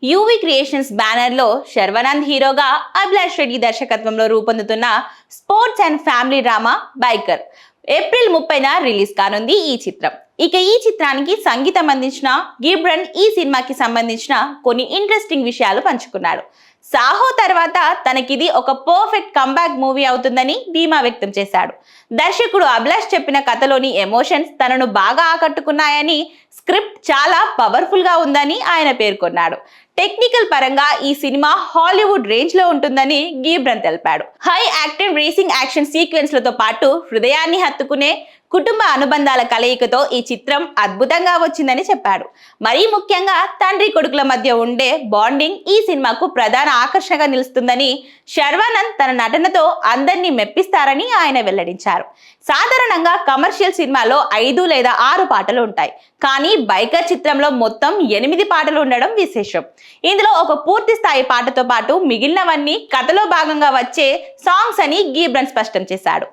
UV creations banner లో శర్వనంద్ హీరోగా అభిలాష్ రెడ్డి దర్శకత్వంలో రూపొందుతున్న sports and family drama Biker April 30న రిలీజ్ కానుంది ఈ చిత్రం. ఇక ఈ చిత్రానికి సంగీతం అందించిన గిబ్రన్ ఈ సినిమాకి సంబంధించిన కొన్ని ఇంట్రెస్టింగ్ విషయాలు పంచుకున్నాడు. సాహో తర్వాత తనకిది ఒక పర్ఫెక్ట్ కంబ్యాక్ మూవీ అవుతుందని ధీమా వ్యక్తం చేశాడు. దర్శకుడు అభిలాష్ చెప్పిన కథలోని ఎమోషన్స్ తనను బాగా ఆకట్టుకున్నాయని, స్క్రిప్ట్ చాలా పవర్ఫుల్ గా ఉందని ఆయన పేర్కొన్నాడు. టెక్నికల్ పరంగా ఈ సినిమా హాలీవుడ్ రేంజ్ లో ఉంటుందని గిబ్రన్ తెలిపాడు. హై యాక్టివ్ రేసింగ్ యాక్షన్ సీక్వెన్స్లతో పాటు హృదయాన్ని హత్తుకునే కుటుంబ అనుబంధాల కలయికతో ఈ చిత్రం అద్భుతంగా వచ్చిందని చెప్పాడు. మరీ ముఖ్యంగా తండ్రి కొడుకుల మధ్య ఉండే బాండింగ్ ఈ సినిమాకు ప్రధాన ఆకర్షణగా నిలుస్తుందని, శర్వానంద్ తన నటనతో అందరినీ మెప్పిస్తారని ఆయన వెల్లడించారు. సాధారణంగా కమర్షియల్ సినిమాలో 5 లేదా 6 పాటలు ఉంటాయి, కానీ బైకర్ చిత్రంలో మొత్తం 8 పాటలు ఉండడం విశేషం. ఇందులో ఒక పూర్తి స్థాయి పాటతో పాటు మిగిలినవన్నీ కథలో భాగంగా వచ్చే సాంగ్స్ అని గిబ్రన్ స్పష్టం చేశాడు.